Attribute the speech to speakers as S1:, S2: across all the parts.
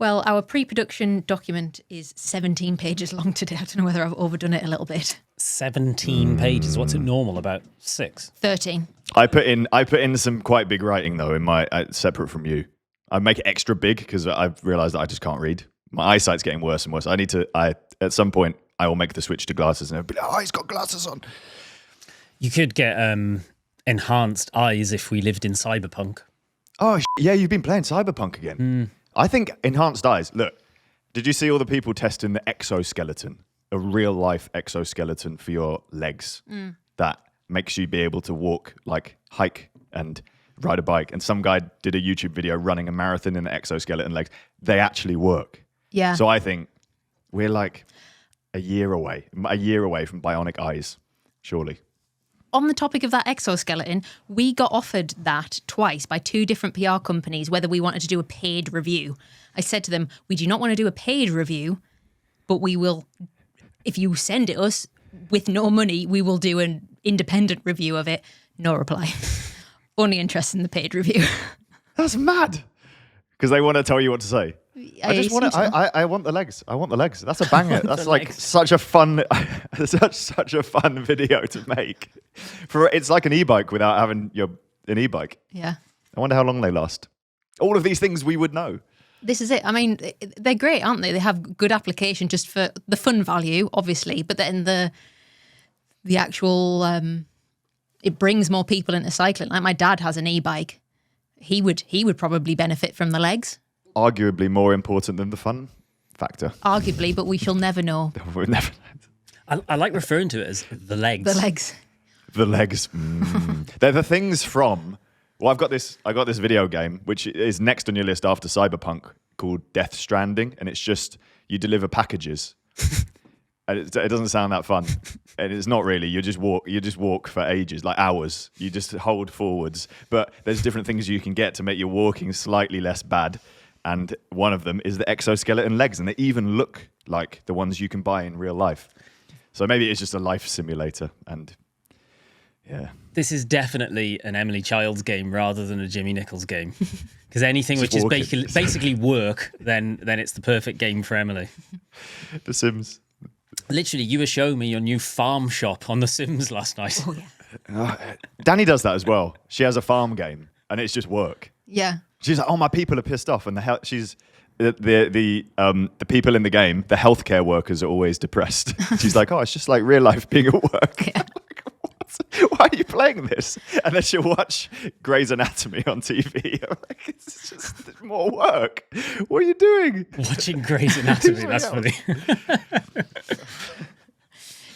S1: Well, our pre-production document is 17 pages long today. I don't know whether I've overdone it a little bit.
S2: 17 pages. What's it normal? About 6?
S1: 13.
S3: I put in some quite big writing though in my separate from you. I make it extra big because I've realised that I just can't read. My eyesight's getting worse and worse. At some point I will make the switch to glasses and I'll be like, oh, he's got glasses on.
S2: You could get enhanced eyes if we lived in Cyberpunk.
S3: Oh yeah, you've been playing Cyberpunk again. I think enhanced eyes. Look, did you see all the people testing the exoskeleton, a real life exoskeleton for your legs that makes you be able to walk, like hike and ride a bike? And some guy did a YouTube video running a marathon in the exoskeleton legs. They actually work.
S1: Yeah.
S3: So I think we're like a year away from bionic eyes, surely.
S1: On the topic of that exoskeleton, we got offered that twice by 2 different PR companies, whether we wanted to do a paid review. I said to them, we do not want to do a paid review, but we will, if you send it us with no money, we will do an independent review of it. No reply. Only interested in the paid review.
S3: That's mad. Because they want to tell you what to say. I want the legs. I want the legs. That's a banger. That's like
S2: legs.
S3: such a fun, such a fun video to make. It's like an e-bike without having an e-bike.
S1: Yeah.
S3: I wonder how long they last. All of these things we would know.
S1: This is it. I mean, they're great, aren't they? They have good application just for the fun value, obviously, but then the actual it brings more people into cycling. Like my dad has an e-bike. He would probably benefit from the legs.
S3: Arguably more important than the fun factor.
S1: Arguably, but we shall never know.
S3: We'll never.
S2: I like referring to it as the legs.
S1: The legs.
S3: The legs. They're the things from. Well, I got this video game which is next on your list after Cyberpunk called Death Stranding, and it's just you deliver packages. And it doesn't sound that fun, and it's not really. You just walk for ages, like hours. You just hold forwards, but there's different things you can get to make your walking slightly less bad. And one of them is the exoskeleton legs, and they even look like the ones you can buy in real life. So maybe it's just a life simulator, and yeah.
S2: This is definitely an Emily Childs game rather than a Jimmy Nichols game. Because anything which is basically work, then it's the perfect game for Emily.
S3: The Sims.
S2: Literally, you were showing me your new farm shop on The Sims last night.
S1: Oh yeah.
S3: Danny does that as well. She has a farm game, and it's just work.
S1: Yeah.
S3: She's like, oh, my people are pissed off, and the people in the game, the healthcare workers are always depressed. She's like, oh, it's just like real life being at work.
S1: Yeah.
S3: Why are you playing this? And then she'll watch Grey's Anatomy on TV. I'm like, it's just more work. What are you doing?
S2: Watching Grey's Anatomy, that's funny.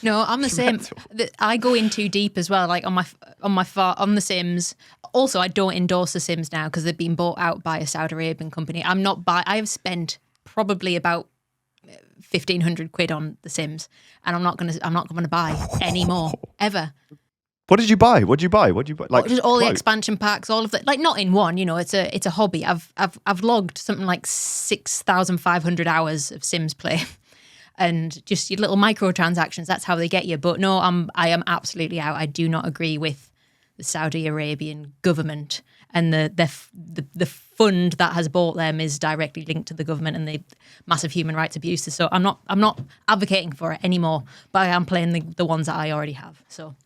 S1: No, I'm the same. I go in too deep as well. Like on The Sims. Also, I don't endorse The Sims now because they've been bought out by a Saudi Arabian company. I have spent probably about 1,500 quid on The Sims, and I'm not gonna buy any more ever.
S3: What did you buy? Like
S1: just all the expansion packs, all of that. Like not in one, it's a hobby. I've logged something like 6,500 hours of Sims play. And just your little microtransactions, that's how they get you. But no, I am absolutely out. I do not agree with the Saudi Arabian government, and the fund that has bought them is directly linked to the government and the massive human rights abuses. So I'm not advocating for it anymore, but I am playing the ones that I already have. So,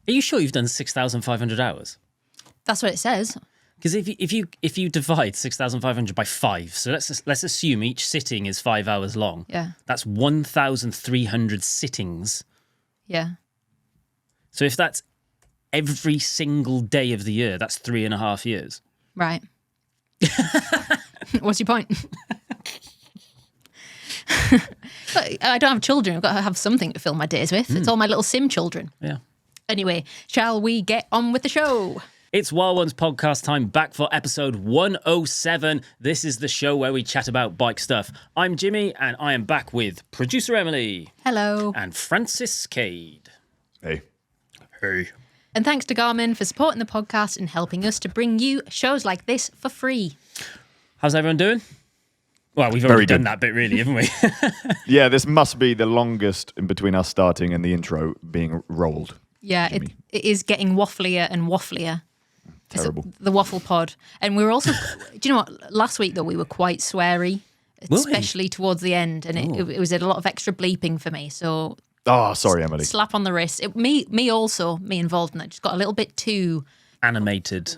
S2: are you sure you've done 6,500 hours?
S1: That's what it says.
S2: Because if you divide 6,500 by 5, so let's assume each sitting is 5 hours long.
S1: Yeah.
S2: That's 1,300 sittings.
S1: Yeah.
S2: So if that's every single day of the year, that's 3.5 years.
S1: Right. What's your point? I don't have children. I've got to have something to fill my days with. It's all my little sim children.
S2: Yeah.
S1: Anyway, shall we get on with the show?
S2: It's Wild Ones podcast time, back for episode 107. This is the show where we chat about bike stuff. I'm Jimmy, and I am back with producer Emily.
S1: Hello.
S2: And Francis Cade.
S3: Hey.
S1: And thanks to Garmin for supporting the podcast and helping us to bring you shows like this for free.
S2: How's everyone doing? Well, we've already done that bit, really, haven't we?
S3: Yeah, this must be the longest in between us starting and the intro being rolled.
S1: Yeah, it is getting wafflier and wafflier.
S3: Terrible.
S1: The waffle pod. And we were also, do you know what? Last week, though, we were quite sweary especially towards the end, and it was a lot of extra bleeping for me. So,
S3: oh, sorry, Emily.
S1: Slap on the wrist. Me involved in that. Just got a little bit too
S2: animated.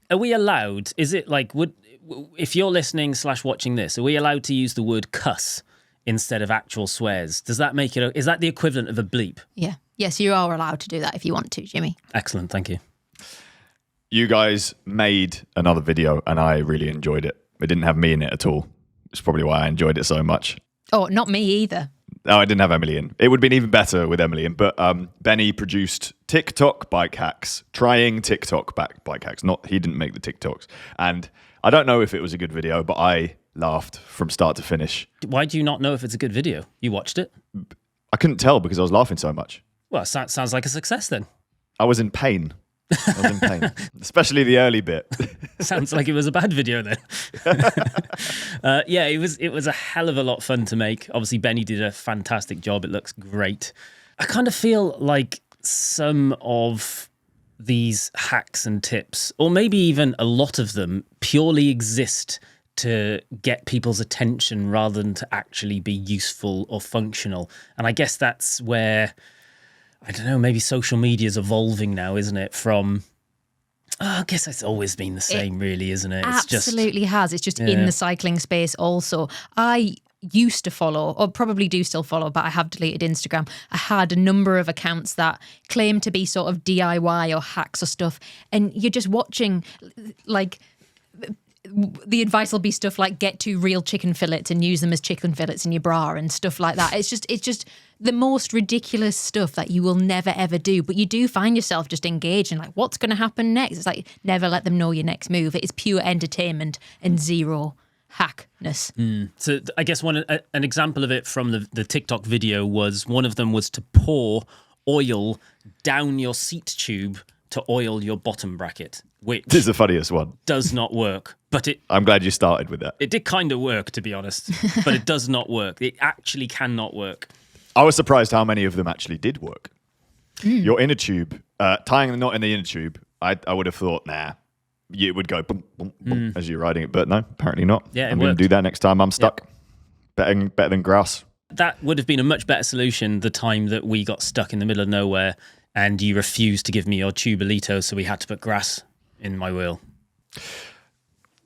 S2: Are we allowed? Is it like if you're listening / watching this, are we allowed to use the word cuss instead of actual swears? Does that make it? Is that the equivalent of a bleep?
S1: Yeah. Yes, you are allowed to do that if you want to, Jimmy.
S2: Excellent, thank you.
S3: You guys made another video, and I really enjoyed it. It didn't have me in it at all. It's probably why I enjoyed it so much.
S1: Oh, not me either.
S3: No, I didn't have Emily in. It would have been even better with Emily in. But Benny produced TikTok bike hacks, trying TikTok bike hacks. He didn't make the TikToks. And I don't know if it was a good video, but I laughed from start to finish.
S2: Why do you not know if it's a good video? You watched it?
S3: I couldn't tell because I was laughing so much.
S2: Well, it sounds like a success then.
S3: I was in pain. Especially the early bit.
S2: Sounds like it was a bad video then. Yeah, it was a hell of a lot of fun to make. Obviously, Benny did a fantastic job. It looks great. I kind of feel like some of these hacks and tips, or maybe even a lot of them, purely exist to get people's attention rather than to actually be useful or functional. And I guess that's where, I don't know, maybe social media is evolving now, isn't it? From, I guess it's always been the same, really, isn't it? It's
S1: absolutely has. It's just in the cycling space also. I used to follow, or probably do still follow, but I have deleted Instagram. I had a number of accounts that claim to be sort of DIY or hacks or stuff. And you're just watching, like, the advice will be stuff like get 2 real chicken fillets and use them as chicken fillets in your bra and stuff like that. It's just the most ridiculous stuff that you will never ever do, but you do find yourself just engaged in like, what's going to happen next? It's like, never let them know your next move. It is pure entertainment and zero hackness.
S2: So I guess an example of it from the TikTok video was, one of them was to pour oil down your seat tube to oil your bottom bracket, which
S3: This is the funniest one.
S2: does not work. But
S3: I'm glad you started with that.
S2: it did kind of work, to be honest, but it does not work. It actually cannot work.
S3: I was surprised how many of them actually did work. Your inner tube, tying the knot in the inner tube, I would have thought, nah, it would go boom, boom, boom as you're riding it. But no, apparently not.
S2: Yeah,
S3: I'm going to do that next time I'm stuck.
S2: Yep.
S3: Better than grass.
S2: That would have been a much better solution the time that we got stuck in the middle of nowhere and you refused to give me your tubolito, so we had to put grass in my wheel.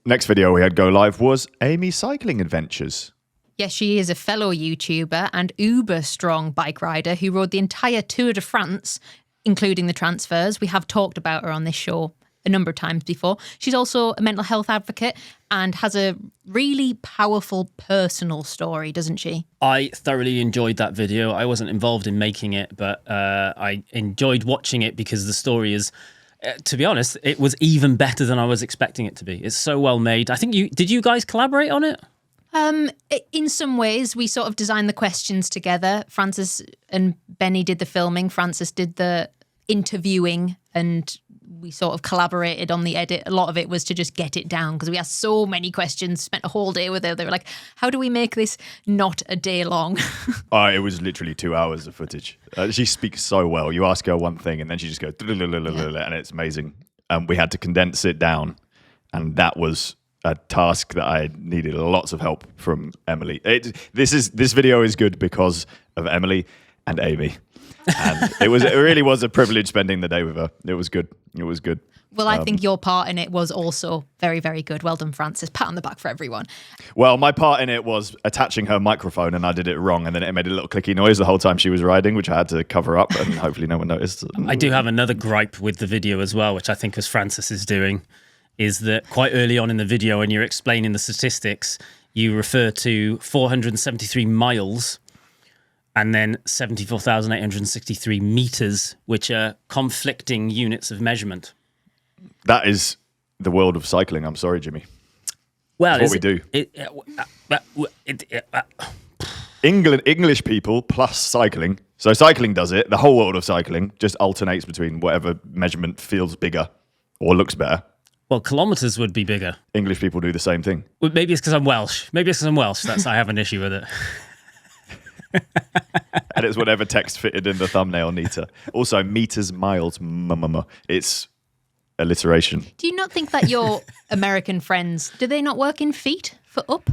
S3: Next video we had go live was Amy's cycling adventures.
S1: Yes, she is a fellow YouTuber and uber strong bike rider who rode the entire Tour de France, including the transfers. We have talked about her on this show a number of times before. She's also a mental health advocate and has a really powerful personal story, doesn't she?
S2: I thoroughly enjoyed that video. I wasn't involved in making it, but I enjoyed watching it because the story is, to be honest, it was even better than I was expecting it to be. It's so well made. I think did you guys collaborate on it?
S1: In some ways, we sort of designed the questions together. Francis and Benny did the filming. Francis did the interviewing, and we sort of collaborated on the edit. A lot of it was to just get it down because we asked so many questions, spent a whole day with her. They were like, how do we make this not a day long?
S3: It was literally 2 hours of footage. She speaks so well. You ask her one thing and then she just goes, and it's amazing. We had to condense it down. And that was a task that I needed lots of help from Emily. This video is good because of Emily and Amy. And it really was a privilege spending the day with her. It was good.
S1: Well, I think your part in it was also very, very good. Well done, Francis. Pat on the back for everyone.
S3: Well, my part in it was attaching her microphone, and I did it wrong, and then it made a little clicky noise the whole time she was riding, which I had to cover up, and hopefully no one noticed.
S2: I do have another gripe with the video as well, which I think was Francis's doing, is that quite early on in the video, when you're explaining the statistics, you refer to 473 miles and then 74,863 meters, which are conflicting units of measurement.
S3: That is the world of cycling. I'm sorry, Jimmy.
S2: Well,
S3: that's what we do. English people plus cycling. So cycling does it. The whole world of cycling just alternates between whatever measurement feels bigger or looks better.
S2: Well, kilometers would be bigger.
S3: English people do the same thing.
S2: Well, maybe it's because I'm Welsh. That's I have an issue with it.
S3: And it's whatever text fitted in the thumbnail neater. Also, meters, miles, it's alliteration.
S1: Do you not think that your American friends, do they not work in feet for up?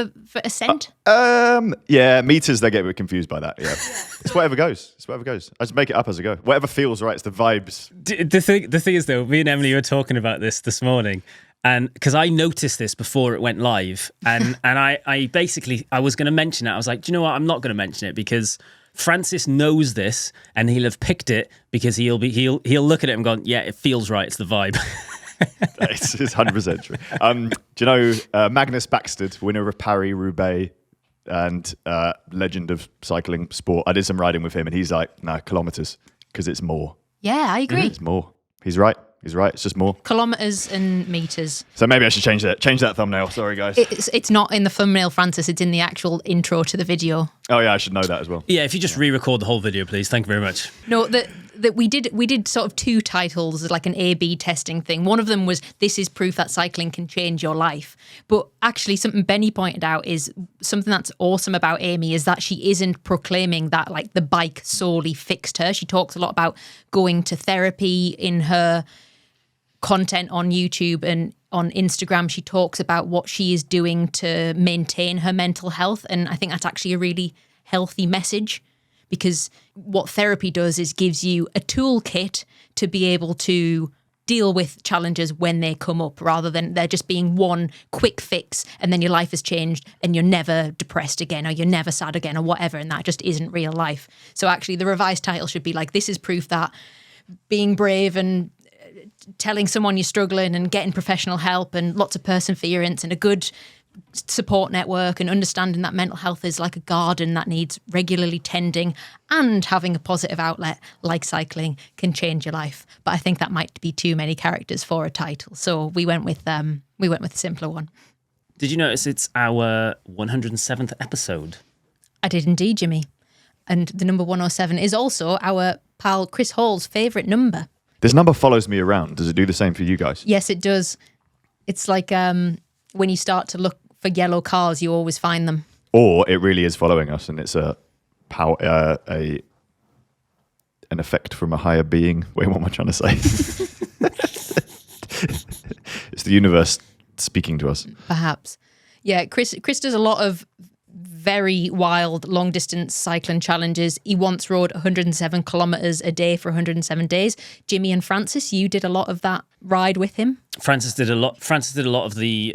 S1: for Ascent?
S3: Yeah, meters, they get a bit confused by that. Yeah. It's whatever goes. It's whatever goes. I just make it up as I go. Whatever feels right. It's the vibes.
S2: The thing is, though, me and Emily were talking about this morning, and because I noticed this before it went live, and I basically, I was going to mention it. I was like, do you know what? I'm not going to mention it because Francis knows this, and he'll have picked it because he'll look at it and go, yeah, it feels right. It's the vibe.
S3: It's 100% true. Do you know Magnus Baxted, winner of Paris-Roubaix and legend of cycling sport? I did some riding with him, and he's like, no, kilometers, because it's more.
S1: Yeah, I agree.
S3: It's more. He's right. He's right. It's just more.
S1: Kilometers and meters.
S3: So maybe I should change that thumbnail. Sorry, guys.
S1: It's not in the thumbnail, Francis. It's in the actual intro to the video.
S3: Oh yeah, I should know that as well.
S2: Yeah, if you just re-record the whole video, please. Thank you very much.
S1: No, that we did sort of two titles, like an A/B testing thing. One of them was "This is proof that cycling can change your life." But actually, something Benny pointed out is something that's awesome about Amy is that she isn't proclaiming that like the bike solely fixed her. She talks a lot about going to therapy in her content on YouTube and on Instagram. She talks about what she is doing to maintain her mental health, and I think that's actually a really healthy message, because what therapy does is gives you a toolkit to be able to deal with challenges when they come up, rather than there just being one quick fix and then your life has changed and you're never depressed again or you're never sad again or whatever, and that just isn't real life. So actually the revised title should be like, this is proof that being brave and telling someone you're struggling and getting professional help and lots of perseverance and a good support network and understanding that mental health is like a garden that needs regularly tending, and having a positive outlet like cycling can change your life. But I think that might be too many characters for a title, so we went with a simpler one.
S2: Did you notice it's our 107th episode?
S1: I did indeed, Jimmy. And the number 107 is also our pal Chris Hall's favourite number.
S3: This number follows me around. Does it do the same for you guys?
S1: Yes, it does. It's like when you start to look for yellow cars, you always find them.
S3: Or it really is following us, and it's an effect from a higher being. Wait, what am I trying to say? It's the universe speaking to us.
S1: Perhaps. Yeah, Chris does a lot of very wild long distance cycling challenges. He once rode 107 kilometers a day for 107 days. Jimmy and Francis, you did a lot of that ride with him.
S2: Francis did a lot of the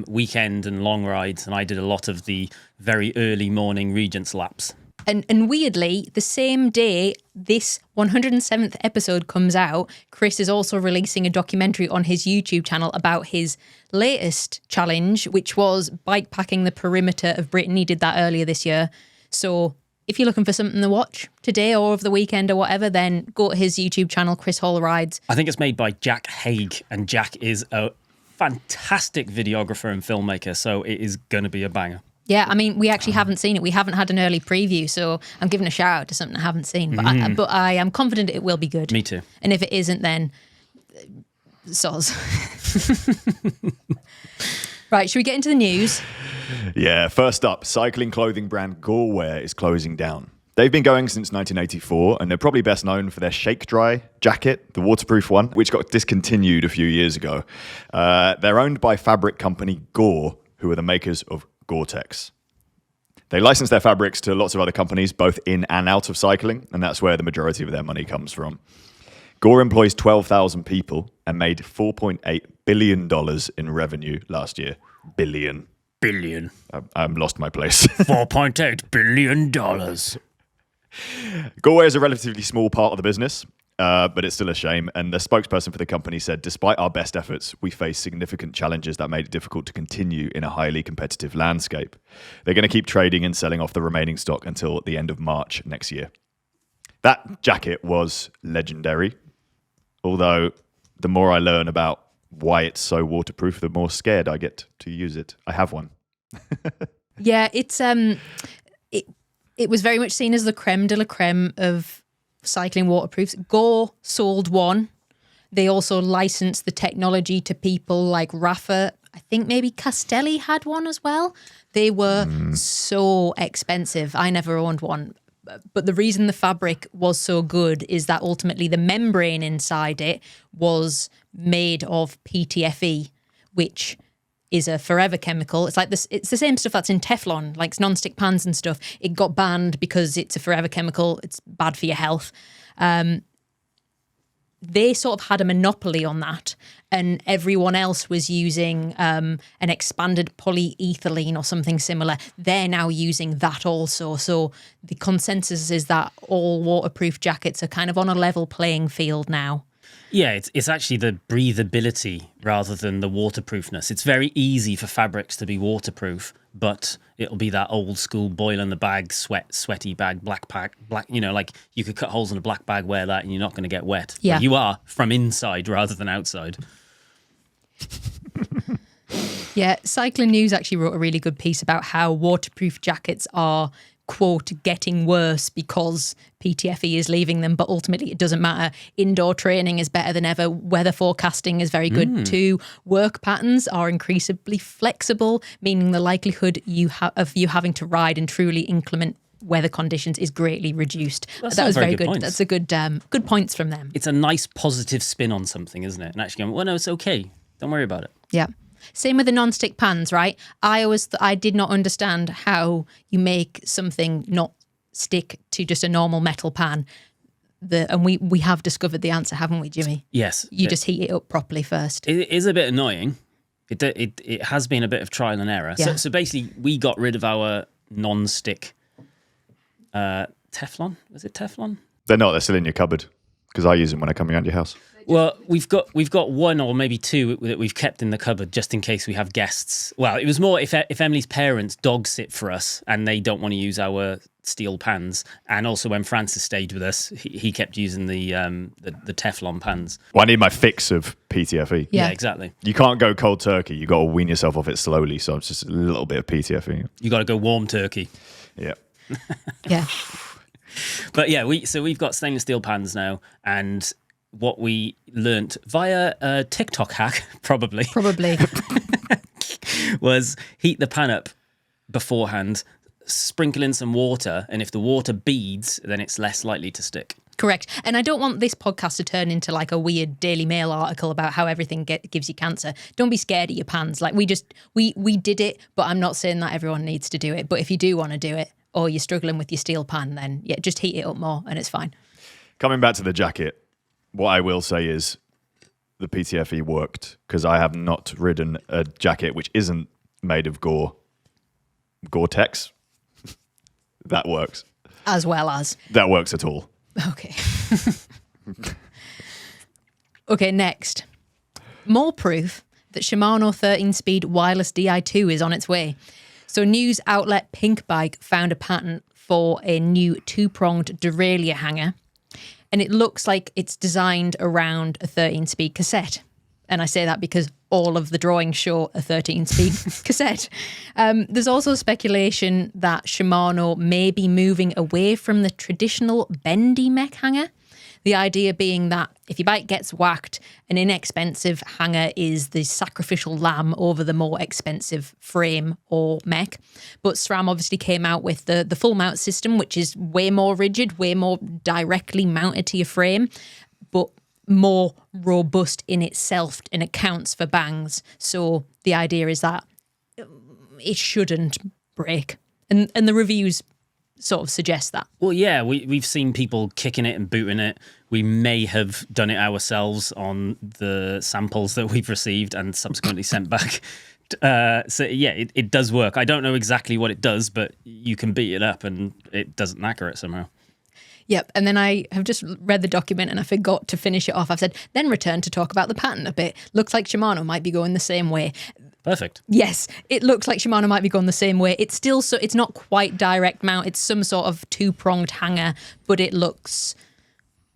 S2: weekend and long rides, and I did a lot of the very early morning Regents laps.
S1: And weirdly, the same day this 107th episode comes out, Chris is also releasing a documentary on his YouTube channel about his latest challenge, which was bikepacking the perimeter of Britain. He did that earlier this year. So if you're looking for something to watch today or over the weekend or whatever, then go to his YouTube channel, Chris Hall Rides.
S2: I think it's made by Jack Haig, and Jack is a fantastic videographer and filmmaker, so it is going to be a banger.
S1: Yeah, I mean, we actually haven't seen it. We haven't had an early preview, so I'm giving a shout out to something I haven't seen. But I am confident it will be good.
S2: Me too.
S1: And if it isn't, then soz. Right, should we get into the news?
S3: Yeah, first up, cycling clothing brand Gorewear is closing down. They've been going since 1984, and they're probably best known for their Shake Dry jacket, the waterproof one, which got discontinued a few years ago. They're owned by fabric company Gore, who are the makers of Gore-Tex. They license their fabrics to lots of other companies, both in and out of cycling, and that's where the majority of their money comes from. Gore employs 12,000 people and made $4.8 billion in revenue last year. Billion. I'm lost my place.
S2: $4.8 billion.
S3: Gorewear is a relatively small part of the business, but it's still a shame. And the spokesperson for the company said, despite our best efforts, we face significant challenges that made it difficult to continue in a highly competitive landscape. They're going to keep trading and selling off the remaining stock until the end of March next year. That jacket was legendary, although the more I learn about why it's so waterproof, the more scared I get to use it. I have one.
S1: Yeah, it's it was very much seen as the creme de la creme of cycling waterproofs. Gore sold one. They also licensed the technology to people like Rafa. I think maybe Castelli had one as well. They were so expensive. I never owned one. But the reason the fabric was so good is that ultimately the membrane inside it was made of PTFE, which is a forever chemical. It's like this. It's the same stuff that's in Teflon, like non-stick pans and stuff. It got banned because it's a forever chemical. It's bad for your health. They sort of had a monopoly on that, and everyone else was using an expanded polyethylene or something similar. They're now using that also. So the consensus is that all waterproof jackets are kind of on a level playing field now.
S2: Yeah, it's actually the breathability rather than the waterproofness. It's very easy for fabrics to be waterproof, but it'll be that old school boil in the bag, sweaty bag, black, like you could cut holes in a black bag, wear that, and you're not going to get wet.
S1: Yeah.
S2: But you are from inside rather than outside.
S1: Yeah, Cycling News actually wrote a really good piece about how waterproof jackets are, quote, getting worse because PTFE is leaving them, but ultimately it doesn't matter. Indoor training is better than ever. Weather forecasting is very good too. Work patterns are increasingly flexible, meaning the likelihood of you having to ride in truly inclement weather conditions is greatly reduced.
S2: That
S1: was
S2: very
S1: very
S2: good
S1: good.
S2: points.
S1: That's a good points from them.
S2: It's a nice positive spin on something, isn't it? And actually going, well, no, it's okay. Don't worry about it.
S1: Yeah. Same with the non-stick pans, right? I did not understand how you make something not stick to just a normal metal pan. And we have discovered the answer, haven't we, Jimmy?
S2: Yes.
S1: You just heat it up properly first.
S2: It is a bit annoying. It has been a bit of trial and error.
S1: Yeah.
S2: So basically, we got rid of our non-stick Teflon. Was it Teflon?
S3: They're not. They're still in your cupboard because I use them when I come around your house.
S2: Well, we've got one or maybe two that we've kept in the cupboard just in case we have guests. Well, it was more if Emily's parents dog sit for us and they don't want to use our steel pans, and also when Francis stayed with us, he kept using the Teflon pans.
S3: Well, I need my fix of PTFE.
S1: Yeah.
S2: Yeah, exactly.
S3: You can't go cold turkey. You got to wean yourself off it slowly. So it's just a little bit of PTFE.
S2: You got to go warm turkey.
S3: Yeah.
S1: Yeah.
S2: But yeah, we've got stainless steel pans now, and what we learnt via a TikTok hack, probably, was heat the pan up beforehand, sprinkle in some water, and if the water beads, then it's less likely to stick.
S1: Correct. And I don't want this podcast to turn into like a weird Daily Mail article about how everything gives you cancer. Don't be scared of your pans. Like we did it, but I'm not saying that everyone needs to do it. But if you do want to do it, or you're struggling with your steel pan, then yeah, just heat it up more and it's fine.
S3: Coming back to the jacket, what I will say is the PTFE worked because I have not ridden a jacket which isn't made of Gore-Tex. That works.
S1: As well as.
S3: That works at all.
S1: Okay. Okay, next. More proof that Shimano 13-speed wireless Di2 is on its way. So news outlet Pink Bike found a patent for a new two-pronged derailleur hanger, and it looks like it's designed around a 13-speed cassette. And I say that because all of the drawings show a 13-speed cassette. There's also speculation that Shimano may be moving away from the traditional bendy mech hanger. The idea being that if your bike gets whacked, an inexpensive hanger is the sacrificial lamb over the more expensive frame or mech. But SRAM obviously came out with the full mount system, which is way more rigid, way more directly mounted to your frame, but more robust in itself and accounts for bangs. So the idea is that it shouldn't break. And the reviews sort of suggest that.
S2: Well, yeah, we've seen people kicking it and booting it. We may have done it ourselves on the samples that we've received and subsequently sent back. So yeah, it does work. I don't know exactly what it does, but you can beat it up and it doesn't knacker it somehow.
S1: Yep, and then I have just read the document and I forgot to finish it off. I've said, then return to talk about the patent a bit. Looks like Shimano might be going the same way.
S2: Perfect.
S1: Yes, it looks like Shimano might be going the same way. It's still it's not quite direct mount. It's some sort of two-pronged hanger, but it looks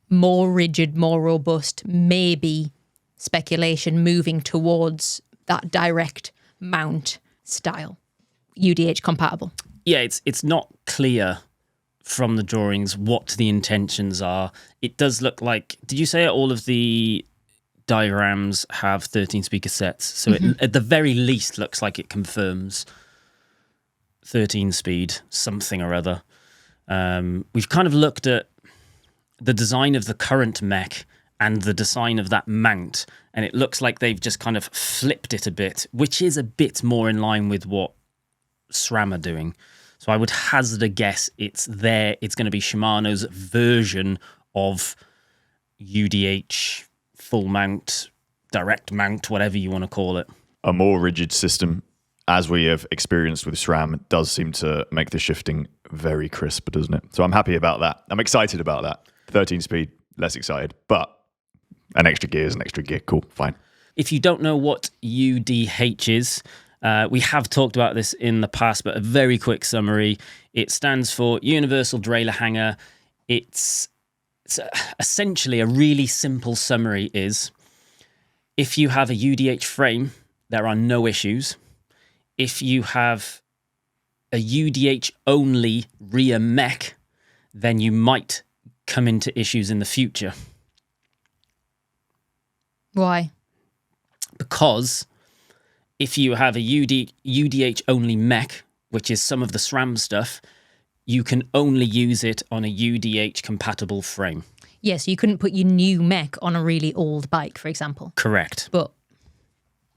S1: more rigid, more robust. Maybe speculation moving towards that direct mount style. UDH compatible.
S2: Yeah, it's not clear from the drawings what the intentions are. It does look like, did you say all of the diagrams have 13 speaker sets? So it at the very least looks like it confirms 13 speed something or other. We've kind of looked at the design of the current mech and the design of that mount, and it looks like they've just kind of flipped it a bit, which is a bit more in line with what SRAM are doing. So I would hazard a guess it's going to be Shimano's version of UDH, full mount, direct mount, whatever you want to call it.
S3: A more rigid system, as we have experienced with SRAM, does seem to make the shifting very crisp, doesn't it? So I'm happy about that. I'm excited about that. 13 speed, less excited, but an extra gear is an extra gear. Cool, fine.
S2: If you don't know what UDH is, we have talked about this in the past, but a very quick summary. It stands for Universal Derailleur Hanger. It's essentially a really simple summary is, if you have a UDH frame, there are no issues. If you have a UDH only rear mech, then you might come into issues in the future.
S1: Why?
S2: Because if you have a UDH only mech, which is some of the SRAM stuff, you can only use it on a UDH compatible frame.
S1: Yes, you couldn't put your new mech on a really old bike, for example.
S2: Correct.
S1: But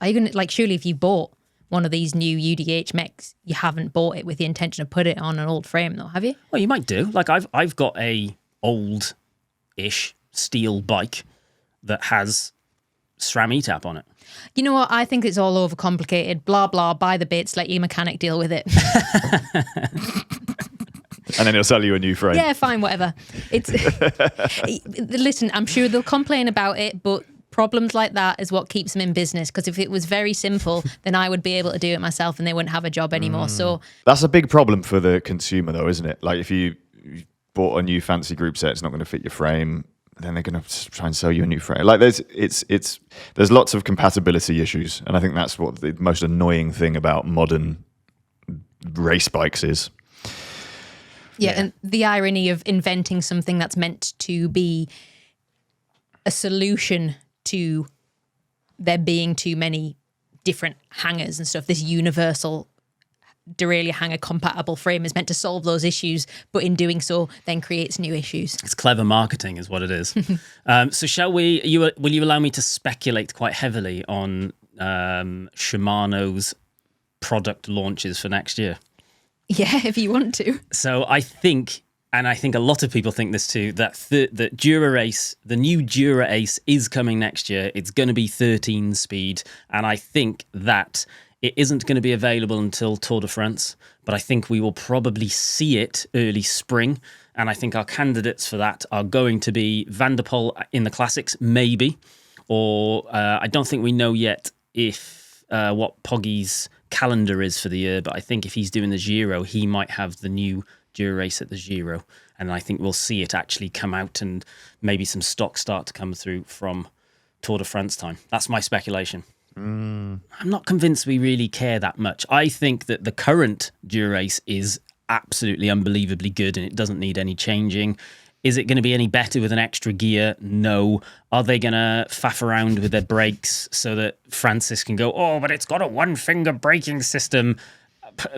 S1: are you going to, like, surely if you bought one of these new UDH mechs, you haven't bought it with the intention of put it on an old frame though, have you?
S2: Well, you might do. Like I've got a old-ish steel bike that has SRAM ETAP on it.
S1: You know what? I think it's all overcomplicated. Blah, blah, buy the bits, let your mechanic deal with it.
S3: And then he'll sell you a new frame.
S1: Yeah, fine, whatever. It's listen, I'm sure they'll complain about it, but problems like that is what keeps them in business. Because if it was very simple, then I would be able to do it myself and they wouldn't have a job anymore. So
S3: that's a big problem for the consumer though, isn't it? Like if you bought a new fancy group set, it's not going to fit your frame, then they're going to try and sell you a new frame. Like there's lots of compatibility issues, and I think that's what the most annoying thing about modern race bikes is.
S1: Yeah, and the irony of inventing something that's meant to be a solution to there being too many different hangers and stuff. This universal derailleur hanger compatible frame is meant to solve those issues, but in doing so, then creates new issues.
S2: It's clever marketing is what it is. So shall will you allow me to speculate quite heavily on Shimano's product launches for next year?
S1: Yeah, if you want to.
S2: So I think, and I think a lot of people think this too, that that Dura Ace, the new Dura Ace is coming next year. It's going to be 13 speed. And I think that it isn't going to be available until Tour de France, but I think we will probably see it early spring. And I think our candidates for that are going to be Van der Poel in the Classics, maybe. Or I don't think we know yet if what Poggy's calendar is for the year, but I think if he's doing the Giro, he might have the new Dura Ace at the Giro. And I think we'll see it actually come out and maybe some stock start to come through from Tour de France time. That's my speculation. I'm not convinced we really care that much. I think that the current Dura Ace is absolutely unbelievably good and it doesn't need any changing. Is it going to be any better with an extra gear? No. Are they going to faff around with their brakes so that Francis can go, oh, but it's got a one-finger braking system?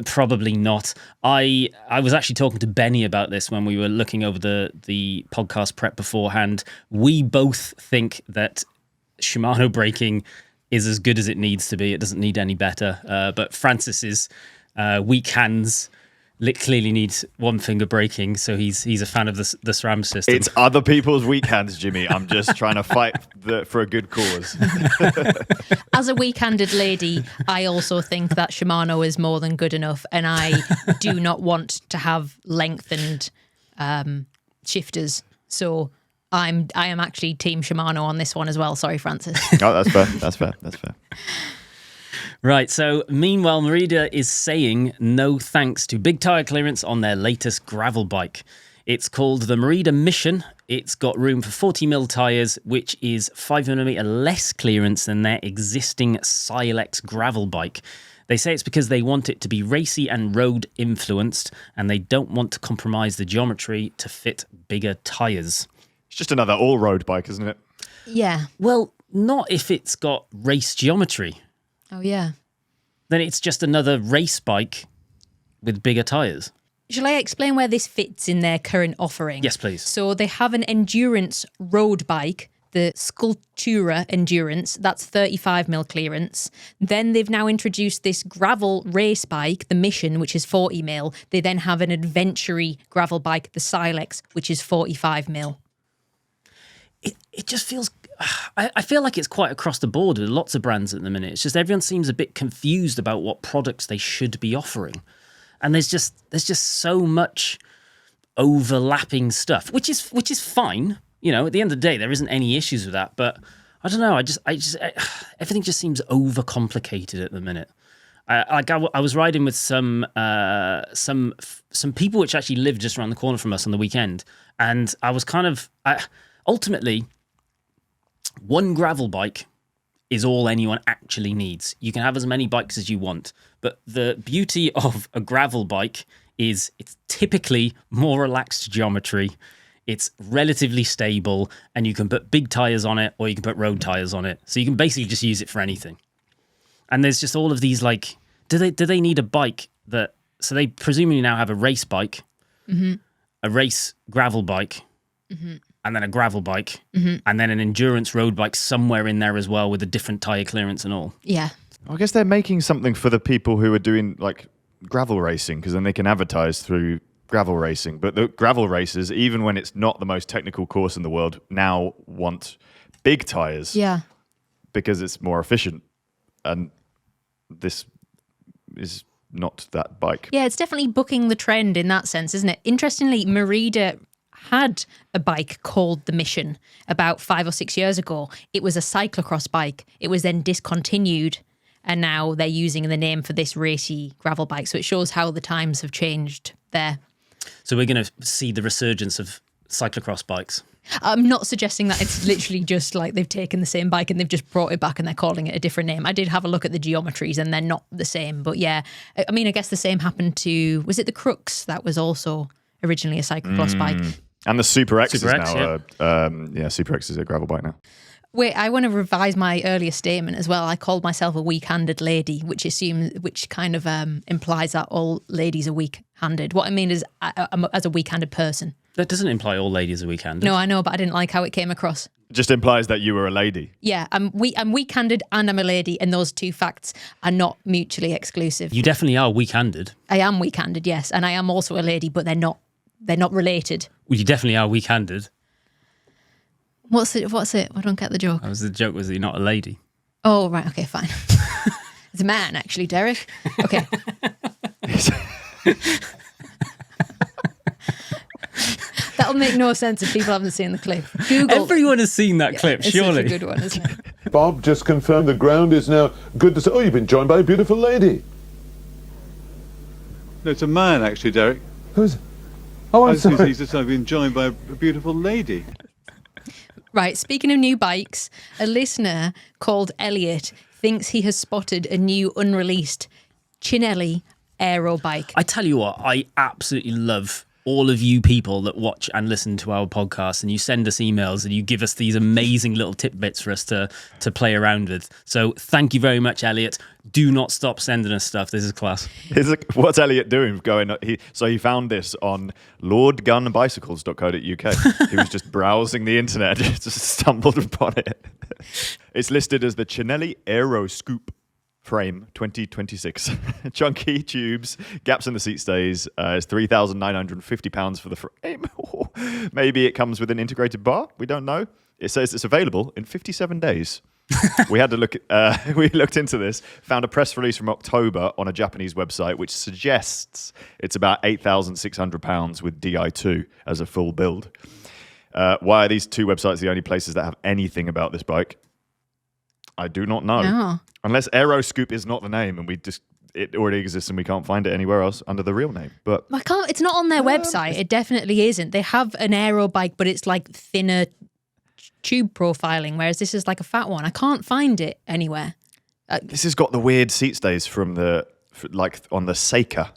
S2: Probably not. I was actually talking to Benny about this when we were looking over the podcast prep beforehand. We both think that Shimano braking is as good as it needs to be. It doesn't need any better. But Francis's weak hands clearly needs one-finger braking, so he's a fan of the SRAM system.
S3: It's other people's weak hands, Jimmy. I'm just trying to fight for a good cause.
S1: As a weak-handed lady, I also think that Shimano is more than good enough, and I do not want to have lengthened shifters. So I am actually Team Shimano on this one as well. Sorry, Francis.
S3: Oh, that's fair. That's fair. That's fair.
S2: Right, so meanwhile, Merida is saying no thanks to big tyre clearance on their latest gravel bike. It's called the Merida Mission. It's got room for 40mm tyres, which is 5mm less clearance than their existing Silex gravel bike. They say it's because they want it to be racy and road influenced, and they don't want to compromise the geometry to fit bigger tyres.
S3: It's just another all-road bike, isn't it?
S1: Yeah.
S2: Well, not if it's got race geometry.
S1: Oh, yeah.
S2: Then it's just another race bike with bigger tyres.
S1: Shall I explain where this fits in their current offering?
S2: Yes, please.
S1: So they have an endurance road bike the Sculptura Endurance. That's 35mm clearance. Then they've now introduced this gravel race bike, the Mission, which is 40mm. They then have an adventure-y gravel bike, the Silex, which is 45mm.
S2: It just feels... I feel like it's quite across the board with lots of brands at the minute. It's just everyone seems a bit confused about what products they should be offering. And there's just so much overlapping stuff, which is fine. You know, at the end of the day, there isn't any issues with that. But I don't know. I just everything just seems overcomplicated at the minute. I was riding with some people which actually live just around the corner from us on the weekend, and I was ultimately, one gravel bike is all anyone actually needs. You can have as many bikes as you want, but the beauty of a gravel bike is it's typically more relaxed geometry, it's relatively stable, and you can put big tyres on it or you can put road tyres on it. So you can basically just use it for anything. And there's just all of these, like, do they need a bike that... So they presumably now have a race bike, a race gravel bike, and then a gravel bike, and then an endurance road bike somewhere in there as well with a different tyre clearance and all.
S1: Yeah.
S3: I guess they're making something for the people who are doing like gravel racing, because then they can advertise through gravel racing. But the gravel racers, even when it's not the most technical course in the world, now want big tyres.
S1: Yeah.
S3: Because it's more efficient. And this is not that bike.
S1: Yeah, it's definitely bucking the trend in that sense, isn't it? Interestingly, Merida had a bike called the Mission about 5 or 6 years ago. It was a cyclocross bike. It was then discontinued, and now they're using the name for this racy gravel bike. So it shows how the times have changed there.
S2: So we're going to see the resurgence of cyclocross bikes.
S1: I'm not suggesting that it's literally just like they've taken the same bike and they've just brought it back and they're calling it a different name. I did have a look at the geometries and they're not the same. But yeah, I mean, I guess the same happened to, was it the Crux? That was also originally a cyclocross bike.
S3: And the Super X
S2: Super
S3: is
S2: X,
S3: now, Super X is a gravel bike now.
S1: Wait, I want to revise my earlier statement as well. I called myself a weak-handed lady, which kind of implies that all ladies are weak-handed. What I mean is, I'm as a weak-handed person.
S2: That doesn't imply all ladies are weak-handed.
S1: No, I know, but I didn't like how it came across.
S3: Just implies that you were a lady.
S1: Yeah, I'm weak-handed and I'm a lady, and those two facts are not mutually exclusive.
S2: You definitely are weak-handed.
S1: I am weak-handed, yes, and I am also a lady, but they're not related.
S2: Well, you definitely are weak-handed.
S1: What's it? I don't get the joke.
S2: The joke was that you're not a lady.
S1: Oh, right, okay, fine. It's a man, actually, Derek. Okay. That'll make no sense if people haven't seen the clip. Google.
S2: Everyone has seen that clip, surely.
S1: It's such a good one, isn't it?
S4: Bob just confirmed the ground is now good to say. Oh, you've been joined by a beautiful lady.
S5: No, it's a man, actually, Derek.
S4: Who's? Oh, I'm sorry.
S5: He's just been joined by a beautiful lady.
S1: Right, speaking of new bikes, a listener called Elliot thinks he has spotted a new unreleased Cinelli aero bike.
S2: I tell you what, I absolutely love all of you people that watch and listen to our podcast, and you send us emails and you give us these amazing little tidbits for us to play around with. So thank you very much, Elliot. Do not stop sending us stuff. This is class.
S3: What's Elliot doing? He found this on lordgunbicycles.co.uk. He was just browsing the internet, just stumbled upon it. It's listed as the Cinelli Aero Scoop frame 2026. Chunky tubes, gaps in the seat stays. It's £3,950 for the frame. Maybe it comes with an integrated bar. We don't know. It says it's available in 57 days. We had to look. We looked into this. Found a press release from October on a Japanese website, which suggests it's about £8,600 with Di2 as a full build. Why are these two websites the only places that have anything about this bike? I do not know.
S1: No.
S3: Unless Aero Scoop is not the name, and it already exists, and we can't find it anywhere else under the real name. But
S1: It's not on their website. It definitely isn't. They have an aero bike, but it's like thinner tube profiling, whereas this is like a fat one. I can't find it anywhere.
S3: This has got the weird seat stays from on the Seika,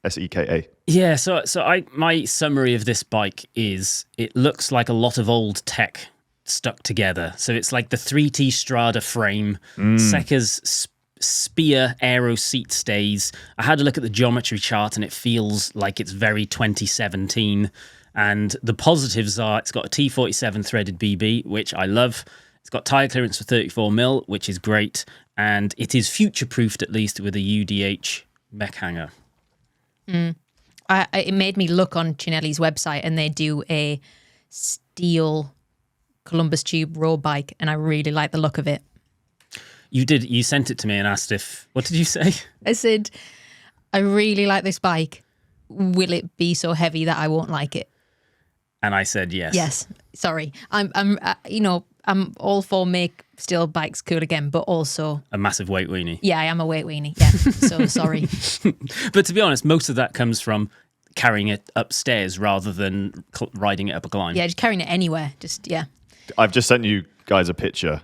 S3: S-E-K-A.
S2: Yeah, so my summary of this bike is it looks like a lot of old tech stuck together. So it's like the 3T Strada frame, Seika's Spear aero seat stays. I had a look at the geometry chart and it feels like it's very 2017. And the positives are it's got a T47 threaded BB, which I love. It's got tyre clearance for 34mm, which is great. And it is future-proofed, at least, with a UDH mech hanger.
S1: It made me look on Cinelli's website, and they do a steel Columbus tube road bike, and I really like the look of it.
S2: You sent it to me and asked what did you say?
S1: I said, I really like this bike. Will it be so heavy that I won't like it?
S2: And I said yes.
S1: Yes. Sorry. I'm all for make steel bikes cool again, but also
S2: A massive weight weenie.
S1: yeah, I am a weight weenie. Yeah. So sorry.
S2: But to be honest, most of that comes from carrying it upstairs rather than riding it up a climb.
S1: Yeah, just carrying it anywhere. Just yeah.
S3: I've just sent you guys a picture,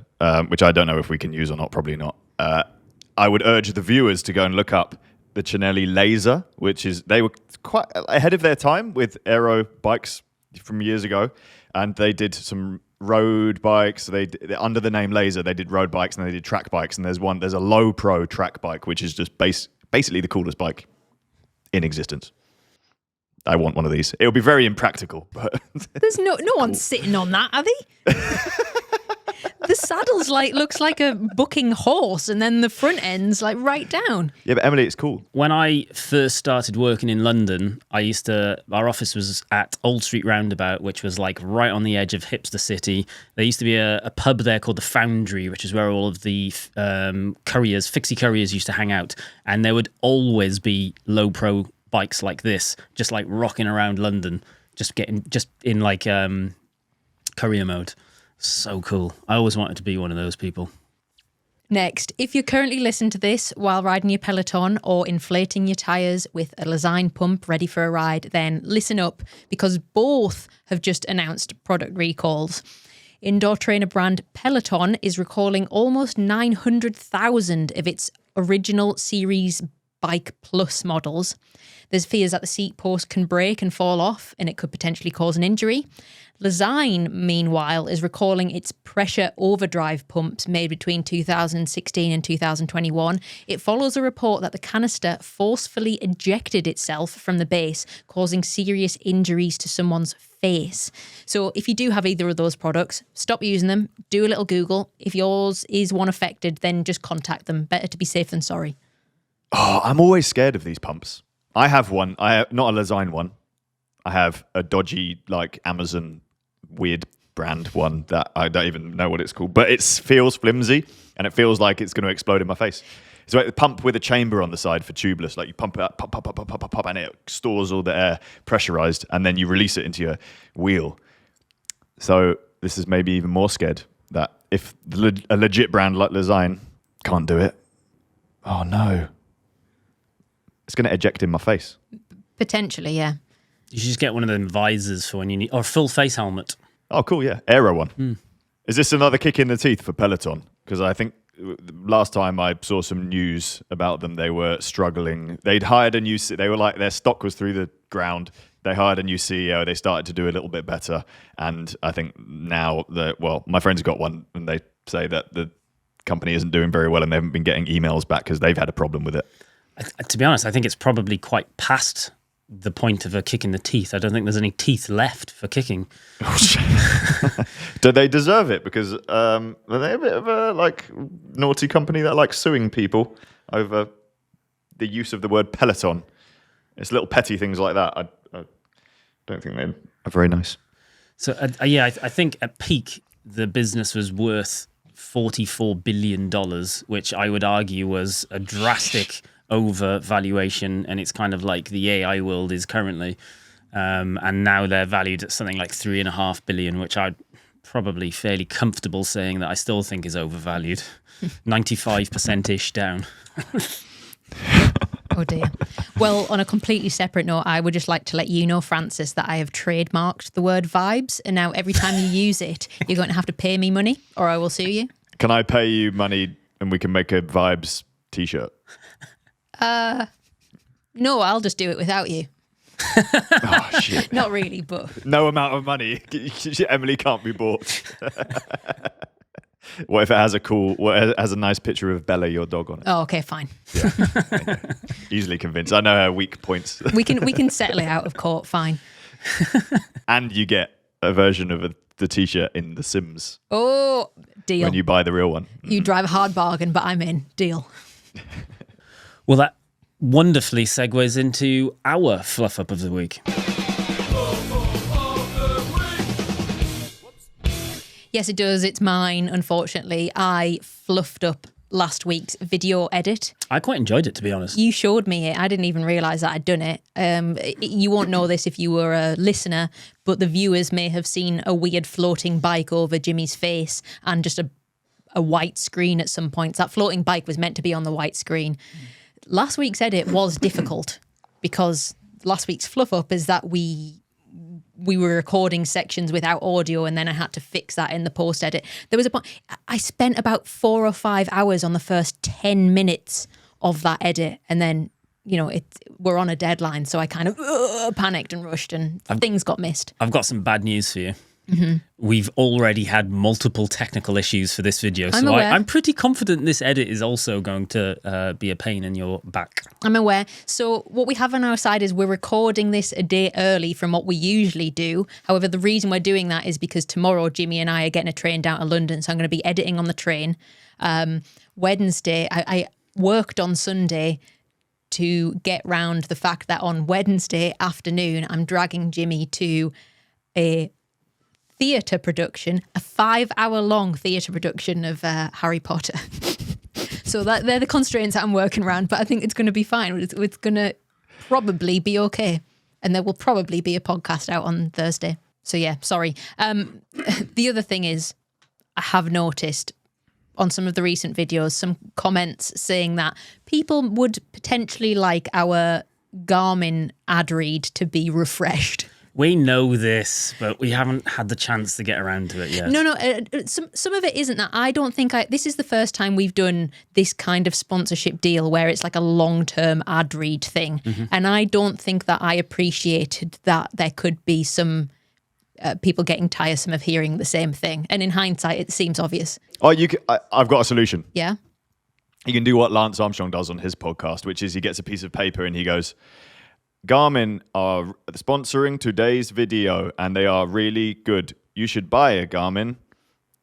S3: which I don't know if we can use or not. Probably not. I would urge the viewers to go and look up the Cinelli Laser, which is they were quite ahead of their time with aero bikes from years ago, and they did some road bikes. They under the name Laser, they did road bikes and they did track bikes. And there's a low pro track bike, which is just basically the coolest bike in existence. I want one of these. It'll be very impractical, but
S1: There's no one sitting on that, are they? The saddle's looks like a bucking horse, and then the front end's like right down.
S3: yeah. But Emily, it's cool.
S2: When I first started working in London, our office was at Old Street Roundabout, which was like right on the edge of hipster city. There used to be a pub there called the Foundry, which is where all of the fixie couriers used to hang out. And there would always be low pro bikes like this, just like rocking around London, just in like courier mode. So cool. I always wanted to be one of those people.
S1: Next, if you're currently listening to this while riding your Peloton or inflating your tyres with a Lezyne pump ready for a ride, then listen up, because both have just announced product recalls. Indoor trainer brand Peloton is recalling almost 900,000 of its original Series Bike Plus models. There's fears that the seat post can break and fall off, and it could potentially cause an injury. Lezyne, meanwhile, is recalling its pressure overdrive pumps made between 2016 and 2021. It follows a report that the canister forcefully ejected itself from the base, causing serious injuries to someone's face. So if you do have either of those products, stop using them, do a little Google. If yours is one affected, then just contact them. Better to be safe than sorry.
S3: Oh, I'm always scared of these pumps. I have one. I have not a Lezyne one. I have a dodgy, like Amazon weird brand one that I don't even know what it's called, but it feels flimsy and it feels like it's going to explode in my face. It's like the pump with a chamber on the side for tubeless. Like you pump it up, pop, and it stores all the air pressurized, and then you release it into your wheel. So this is maybe even more scared that if a legit brand like Lezyne can't do it, oh no. It's going to eject in my face.
S1: Potentially, yeah.
S2: You should just get one of them visors for when you need, or a full face helmet.
S3: Oh, cool, yeah. Aero one. Is this another kick in the teeth for Peloton? Because I think last time I saw some news about them, they were struggling. They'd hired a new, they were like, their stock was through the ground. They hired a new CEO. They started to do a little bit better. And I think now, my friends got one, and they say that the company isn't doing very well and they haven't been getting emails back because they've had a problem with it.
S2: To be honest, I think it's probably quite past the point of a kick in the teeth. I don't think there's any teeth left for kicking.
S3: Do they deserve it? Because are they a bit of a naughty company that likes suing people over the use of the word Peloton? It's little petty things like that. I don't think they're very nice.
S2: So I think at peak the business was worth $44 billion, which I would argue was a drastic overvaluation, and it's kind of like the AI world is currently. And now they're valued at something like $3.5 billion, which I'd probably fairly comfortable saying that I still think is overvalued. 95%-ish down.
S1: Oh dear. Well, on a completely separate note, I would just like to let you know, Francis, that I have trademarked the word vibes, and now every time you use it, you're going to have to pay me money or I will sue you.
S3: Can I pay you money and we can make a vibes t-shirt?
S1: No, I'll just do it without you.
S3: Oh, shit.
S1: Not really, but...
S3: No amount of money. Emily can't be bought. What if it has a nice picture of Bella, your dog, on it?
S1: Oh, okay, fine.
S3: Yeah. Easily convinced. I know her weak points.
S1: We can settle it out of court, fine.
S3: And you get a version of the t-shirt in The Sims
S1: Oh, deal.
S3: when you buy the real one.
S1: You drive a hard bargain, but I'm in. Deal.
S2: Well, that wonderfully segues into our fluff up of the week.
S1: Yes, it does. It's mine, unfortunately. I fluffed up last week's video edit.
S2: I quite enjoyed it, to be honest.
S1: You showed me it. I didn't even realise that I'd done it. You won't know this if you were a listener, but the viewers may have seen a weird floating bike over Jimmy's face and just a white screen at some points. That floating bike was meant to be on the white screen. Last week's edit was difficult because last week's fluff up is that we were recording sections without audio, and then I had to fix that in the post edit. There was a point I spent about 4 or 5 hours on the first 10 minutes of that edit, and then we're on a deadline, so I kind of panicked and rushed, and things got missed.
S2: I've got some bad news for you. Mm-hmm. We've already had multiple technical issues for this video, so I'm pretty confident this edit is also going to be a pain in your back.
S1: I'm aware. So what we have on our side is we're recording this a day early from what we usually do. However, the reason we're doing that is because tomorrow Jimmy and I are getting a train down to London, so I'm going to be editing on the train. Wednesday, I worked on Sunday to get round the fact that on Wednesday afternoon I'm dragging Jimmy to a theatre production, a 5-hour-long theatre production of Harry Potter. So they're the constraints that I'm working around, but I think it's going to be fine. It's going to probably be okay. And there will probably be a podcast out on Thursday. So yeah, sorry. The other thing is, I have noticed on some of the recent videos, some comments saying that people would potentially like our Garmin ad read to be refreshed.
S2: We know this, but we haven't had the chance to get around to it yet.
S1: No. Some of it isn't that. I don't think this is the first time we've done this kind of sponsorship deal where it's like a long-term ad read thing. Mm-hmm. And I don't think that I appreciated that there could be some people getting tiresome of hearing the same thing. And in hindsight, it seems obvious.
S3: Oh, I've got a solution.
S1: Yeah?
S3: You can do what Lance Armstrong does on his podcast, which is he gets a piece of paper and he goes, Garmin are sponsoring today's video and they are really good. You should buy a Garmin.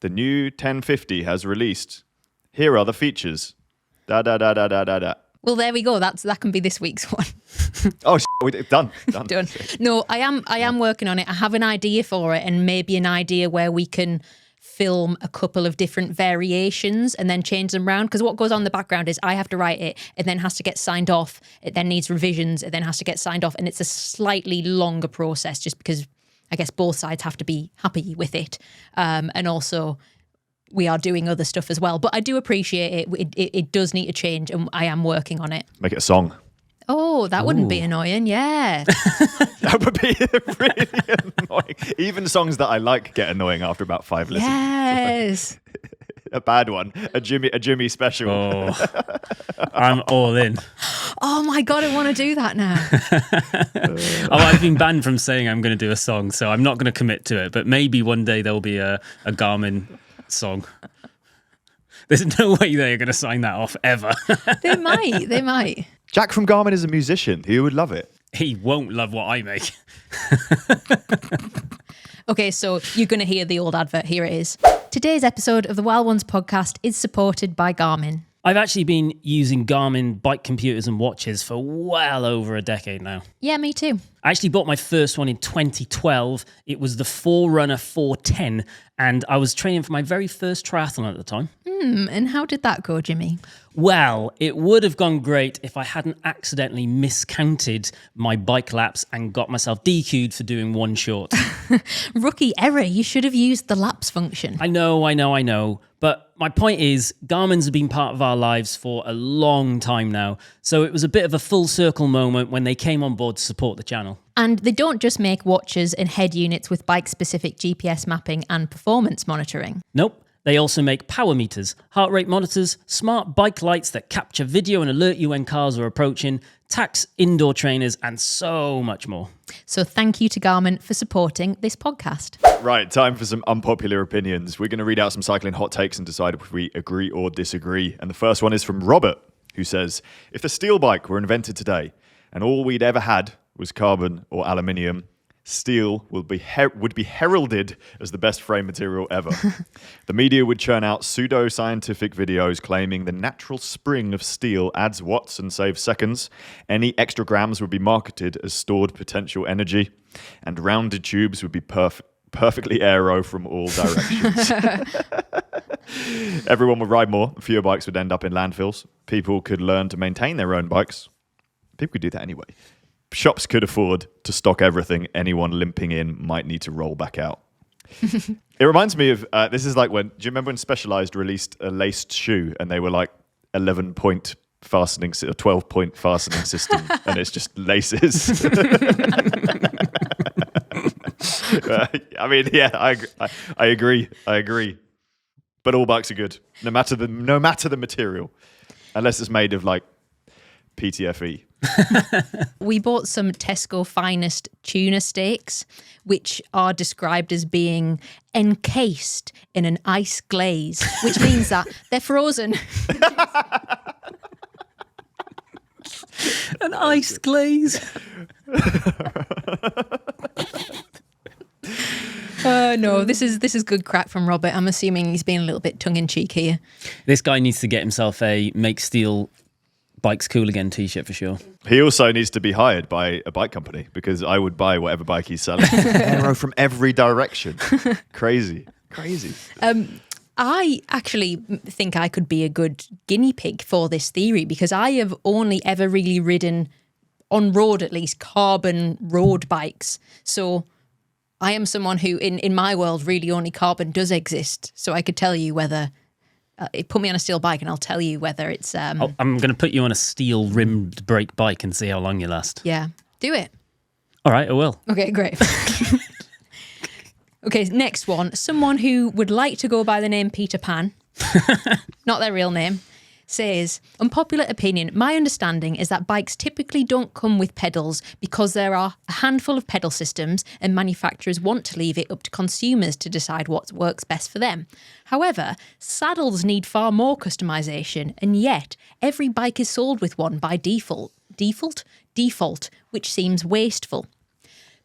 S3: The new 1050 has released. Here are the features. Da da da da da da da.
S1: Well, there we go. That can be this week's one.
S3: Oh, done.
S1: Done. No, I am working on it. I have an idea for it, and maybe an idea where we can film a couple of different variations and then change them around. Because what goes on in the background is I have to write it, it then has to get signed off, it then needs revisions, it then has to get signed off, and it's a slightly longer process just because I guess both sides have to be happy with it. And also we are doing other stuff as well. But I do appreciate it. It does need to change, and I am working on it.
S3: Make it a song.
S1: Oh, that wouldn't be annoying, yeah.
S3: That would be really annoying. Even songs that I like get annoying after about 5 listens.
S1: Yes.
S3: A bad one. A Jimmy special.
S2: Oh, I'm all in.
S1: Oh my God, I want to do that now.
S2: I've been banned from saying I'm going to do a song, so I'm not going to commit to it. But maybe one day there'll be a Garmin song. There's no way they're going to sign that off ever.
S1: They might.
S3: Jack from Garmin is a musician. He would love it.
S2: He won't love what I make.
S1: Okay, so you're going to hear the old advert. Here it is. Today's episode of the Wild Ones podcast is supported by Garmin.
S2: I've actually been using Garmin bike computers and watches for well over a decade now.
S1: Yeah, me too.
S2: I actually bought my first one in 2012. It was the Forerunner 410, and I was training for my very first triathlon at the time.
S1: And how did that go, Jimmy?
S2: Well, it would have gone great if I hadn't accidentally miscounted my bike laps and got myself DQ'd for doing one short.
S1: Rookie error. You should have used the laps function.
S2: I know. But my point is, Garmin's have been part of our lives for a long time now. So it was a bit of a full circle moment when they came on board to support the channel.
S1: And they don't just make watches and head units with bike-specific GPS mapping and performance monitoring.
S2: Nope. They also make power meters, heart rate monitors, smart bike lights that capture video and alert you when cars are approaching, tax indoor trainers, and so much more.
S1: So thank you to Garmin for supporting this podcast.
S3: Right, time for some unpopular opinions. We're going to read out some cycling hot takes and decide if we agree or disagree. And the first one is from Robert, who says, if the steel bike were invented today and all we'd ever had was carbon or aluminium, steel would be heralded as the best frame material ever. The media would churn out pseudo-scientific videos claiming the natural spring of steel adds watts and saves seconds. Any extra grams would be marketed as stored potential energy, and rounded tubes would be perfectly aero from all directions. Everyone would ride more. Fewer bikes would end up in landfills. People could learn to maintain their own bikes. People could do that anyway. Shops could afford to stock everything. Anyone limping in might need to roll back out. It reminds me of, this is like when, do you remember when Specialized released a laced shoe and they were like 11-point fastening, or 12-point fastening system, and it's just laces? I mean, yeah, I agree. But all bikes are good, no matter the material, unless it's made of like PTFE.
S1: We bought some Tesco Finest tuna steaks, which are described as being encased in an ice glaze, which means that they're frozen.
S2: An ice glaze.
S1: No, this is good crack from Robert. I'm assuming he's being a little bit tongue-in-cheek here.
S2: This guy needs to get himself a Make Steel Bikes Cool Again t-shirt for sure.
S3: He also needs to be hired by a bike company, because I would buy whatever bike he's selling. Aero from every direction. Crazy.
S1: I actually think I could be a good guinea pig for this theory, because I have only ever really ridden, on road at least, carbon road bikes. So I am someone who, in my world, really only carbon does exist. So I could tell you whether... put me on a steel bike and I'll tell you whether it's...
S2: I'm going to put you on a steel rimmed brake bike and see how long you last.
S1: Yeah, do it.
S2: All right, I will.
S1: Okay, great. Okay, next one. Someone who would like to go by the name Peter Pan, not their real name, says, unpopular opinion, my understanding is that bikes typically don't come with pedals because there are a handful of pedal systems and manufacturers want to leave it up to consumers to decide what works best for them. However, saddles need far more customization, and yet every bike is sold with one by default, which seems wasteful.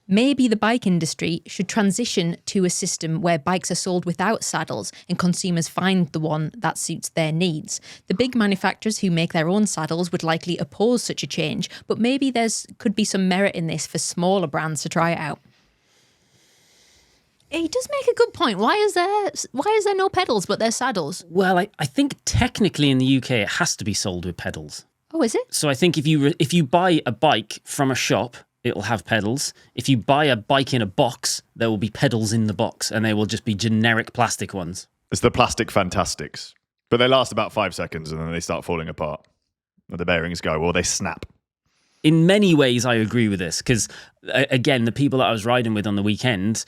S1: Maybe the bike industry should transition to a system where bikes are sold without saddles and consumers find the one that suits their needs. The big manufacturers who make their own saddles would likely oppose such a change, but maybe could be some merit in this for smaller brands to try it out. He does make a good point. Why is there no pedals but there's saddles?
S2: Well, I think technically in the UK it has to be sold with pedals.
S1: Oh, is it?
S2: So I think if you buy a bike from a shop, it'll have pedals. If you buy a bike in a box, there will be pedals in the box, and they will just be generic plastic ones.
S3: It's the plastic fantastics. But they last about 5 seconds and then they start falling apart. Or the bearings go, or they snap.
S2: In many ways, I agree with this, because, again, the people that I was riding with on the weekend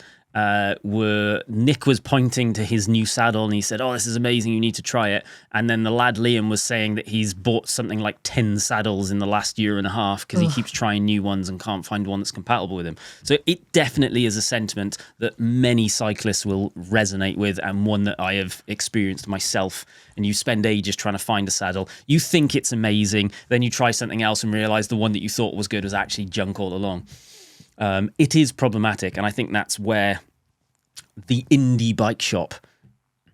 S2: Nick was pointing to his new saddle and he said, oh, this is amazing, you need to try it. And then the lad Liam was saying that he's bought something like 10 saddles in the last year and a half because he keeps trying new ones and can't find one that's compatible with him. So it definitely is a sentiment that many cyclists will resonate with, and one that I have experienced myself. And you spend ages trying to find a saddle. You think it's amazing, then you try something else and realize the one that you thought was good was actually junk all along. It is problematic, and I think that's where the indie bike shop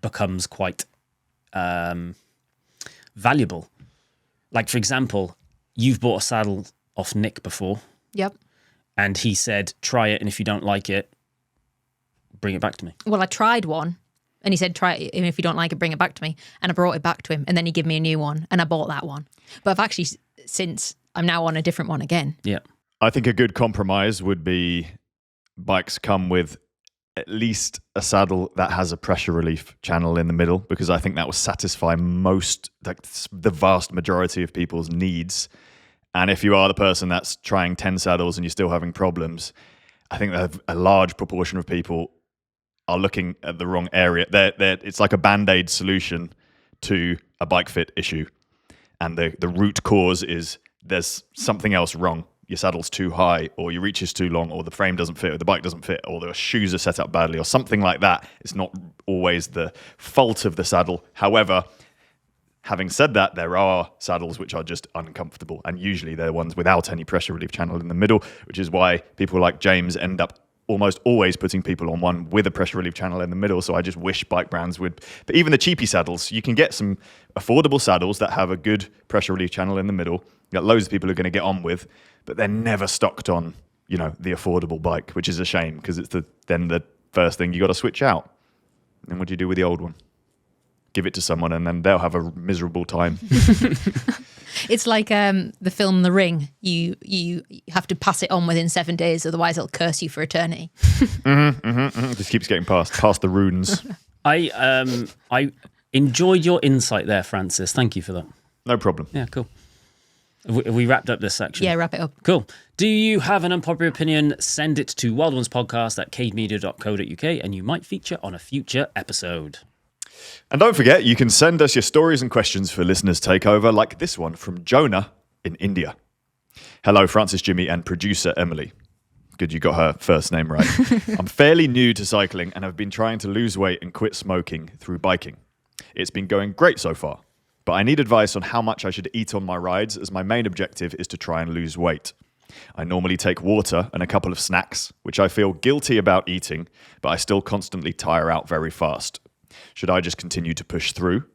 S2: becomes quite valuable. Like, for example, you've bought a saddle off Nick before.
S1: Yep.
S2: And he said, try it, and if you don't like it, bring it back to me.
S1: Well, I tried one, and he said, try it, and if you don't like it, bring it back to me. And I brought it back to him, and then he gave me a new one, and I bought that one. But I've actually, since I'm now on a different one again.
S2: Yeah.
S3: I think a good compromise would be bikes come with at least a saddle that has a pressure relief channel in the middle, because I think that will satisfy the vast majority of people's needs. And if you are the person that's trying 10 saddles and you're still having problems, I think that a large proportion of people are looking at the wrong area. It's like a Band-Aid solution to a bike fit issue. And the root cause is there's something else wrong. Your saddle's too high, or your reach is too long, or the frame doesn't fit, or the bike doesn't fit, or the shoes are set up badly, or something like that. It's not always the fault of the saddle. However, having said that, there are saddles which are just uncomfortable, and usually they're ones without any pressure relief channel in the middle, which is why people like James end up almost always putting people on one with a pressure relief channel in the middle. So I just wish bike brands would. But even the cheapy saddles, you can get some affordable saddles that have a good pressure relief channel in the middle. You got loads of people who are going to get on with, but they're never stocked on, you know, the affordable bike, which is a shame because it's then the first thing you got to switch out. And what do you do with the old one? Give it to someone and then they'll have a miserable time.
S1: It's like the film The Ring. You have to pass it on within 7 days, otherwise it'll curse you for eternity.
S3: Just keeps getting past the runes.
S2: I enjoyed your insight there, Francis. Thank you for that.
S3: No problem.
S2: Yeah, cool. Have we wrapped up this section?
S1: Yeah, wrap it up.
S2: Cool. Do you have an unpopular opinion? Send it to wildonespodcast@cademedia.co.uk and you might feature on a future episode.
S3: And don't forget, you can send us your stories and questions for Listeners Takeover, like this one from Jonah in India. Hello, Francis, Jimmy, and producer Emily. Good, you got her first name right. I'm fairly new to cycling and have been trying to lose weight and quit smoking through biking. It's been going great so far, but I need advice on how much I should eat on my rides, as my main objective is to try and lose weight. I normally take water and a couple of snacks, which I feel guilty about eating, but I still constantly tire out very fast. Should I just continue to push through?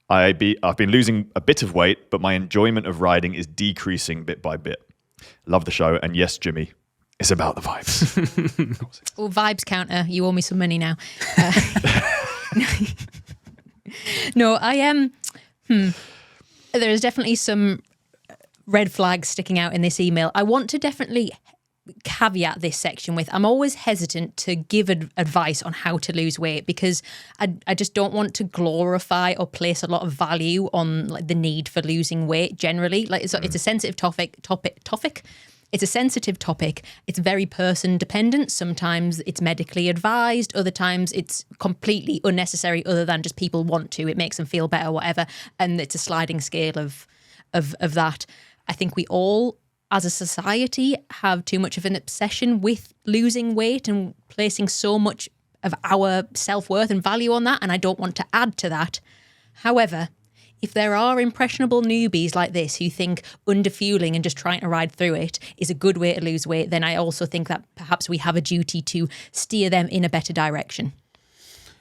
S3: I've been losing a bit of weight, but my enjoyment of riding is decreasing bit by bit. Love the show, and yes, Jimmy, it's about the vibes.
S1: Oh, vibes counter. You owe me some money now. No, I am. There is definitely some red flags sticking out in this email. I want to definitely caveat this section with, I'm always hesitant to give advice on how to lose weight because I just don't want to glorify or place a lot of value on like the need for losing weight generally. Like it's a sensitive topic. It's a sensitive topic. It's very person dependent. Sometimes it's medically advised. Other times it's completely unnecessary other than just people want to. It makes them feel better, whatever. And it's a sliding scale of that. I think we all, as a society, have too much of an obsession with losing weight and placing so much of our self-worth and value on that, and I don't want to add to that. However, if there are impressionable newbies like this who think underfueling and just trying to ride through it is a good way to lose weight, then I also think that perhaps we have a duty to steer them in a better direction.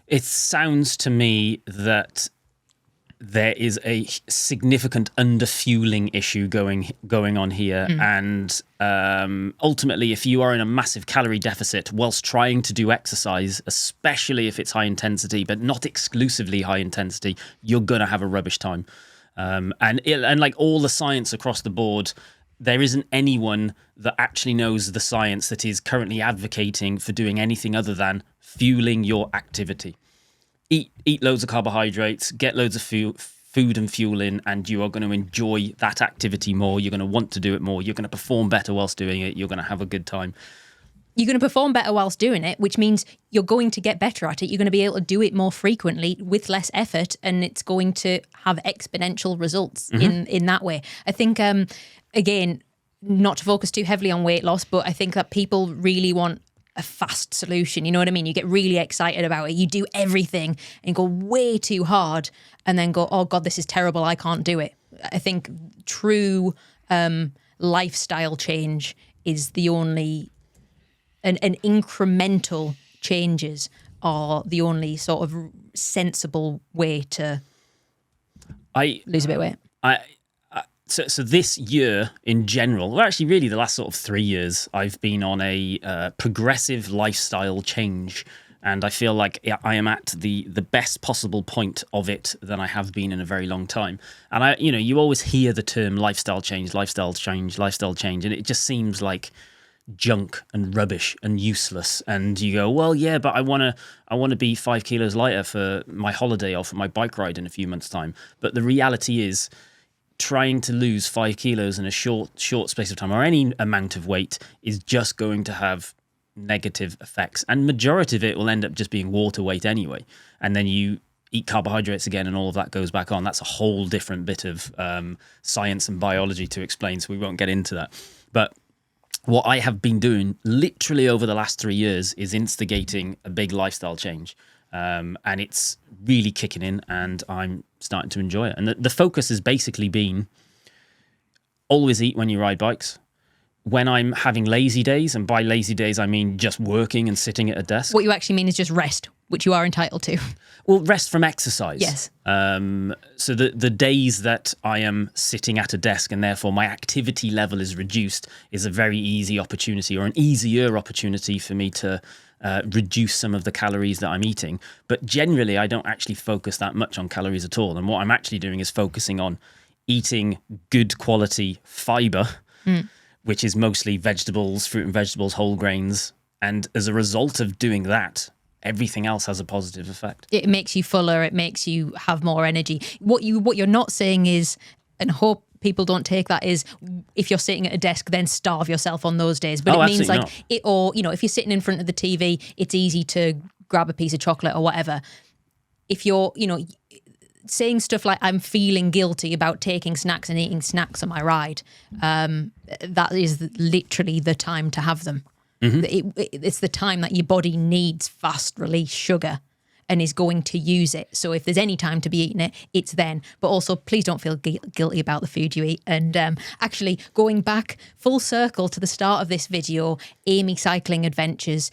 S2: It sounds to me that there is a significant underfueling issue going on here. And ultimately, if you are in a massive calorie deficit whilst trying to do exercise, especially if it's high intensity, but not exclusively high intensity, you're going to have a rubbish time. And like all the science across the board, there isn't anyone that actually knows the science that is currently advocating for doing anything other than fueling your activity. Eat loads of carbohydrates, get loads of food and fuel in, and you are going to enjoy that activity more. You're going to want to do it more. You're going to perform better whilst doing it. You're going to have a good time.
S1: You're going to perform better whilst doing it, which means you're going to get better at it. You're going to be able to do it more frequently with less effort, and it's going to have exponential results in that way. I think, again, not to focus too heavily on weight loss, but I think that people really want a fast solution. You know what I mean? You get really excited about it. You do everything and go way too hard and then go, oh God, this is terrible. I can't do it. I think true lifestyle change is the only, and incremental changes are the only sort of sensible way to lose a bit of weight.
S2: So this year in general, well, actually really the last sort of 3 years, I've been on a progressive lifestyle change. And I feel like I am at the best possible point of it than I have been in a very long time. And you always hear the term lifestyle change. And it just seems like junk and rubbish and useless. And you go, well, yeah, but I want to be 5 kilos lighter for my holiday or for my bike ride in a few months' time. But the reality is, trying to lose 5 kilos in a short space of time or any amount of weight is just going to have negative effects. And majority of it will end up just being water weight anyway. And then you eat carbohydrates again and all of that goes back on. That's a whole different bit of science and biology to explain, so we won't get into that. But what I have been doing literally over the last 3 years is instigating a big lifestyle change. And it's really kicking in and I'm starting to enjoy it. And the focus has basically been always eat when you ride bikes. when I'm having lazy days, and by lazy days I mean just working and sitting at a desk.
S1: What you actually mean is just rest, which you are entitled to.
S2: Well, rest from exercise.
S1: Yes.
S2: So the days that I am sitting at a desk and therefore my activity level is reduced is a very easy opportunity, or an easier opportunity for me to reduce some of the calories that I'm eating. But generally, I don't actually focus that much on calories at all. And what I'm actually doing is focusing on eating good quality fiber, which is mostly vegetables, fruit and vegetables, whole grains. And as a result of doing that, everything else has a positive effect.
S1: It makes you fuller. It makes you have more energy. What you're not saying is, and I hope people don't take that, is if you're sitting at a desk, then starve yourself on those days. But it means like
S2: not.
S1: it, or if you're sitting in front of the TV, it's easy to grab a piece of chocolate or whatever. If you're, saying stuff like I'm feeling guilty about taking snacks and eating snacks on my ride, that is literally the time to have them. It's the time that your body needs fast release sugar and is going to use it. So if there's any time to be eating it, it's then. But also, please don't feel guilty about the food you eat. And actually, going back full circle to the start of this video, Amy Cycling Adventures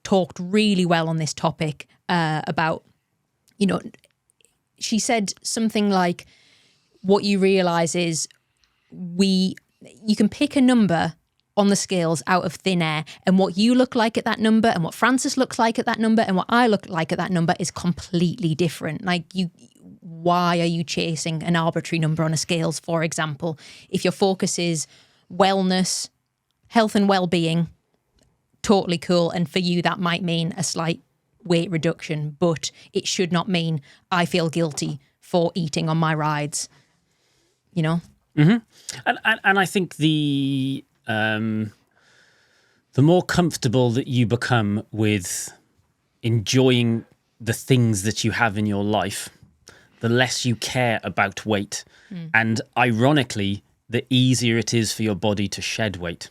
S1: talked really well on this topic about, she said something like, what you realise is you can pick a number on the scales out of thin air, and what you look like at that number and what Francis looks like at that number and what I look like at that number is completely different. Like, why are you chasing an arbitrary number on a scales, for example? If your focus is wellness, health and well-being, totally cool. And for you, that might mean a slight weight reduction, but it should not mean I feel guilty for eating on my rides, And
S2: I think the more comfortable that you become with enjoying the things that you have in your life, the less you care about weight. And ironically, the easier it is for your body to shed weight.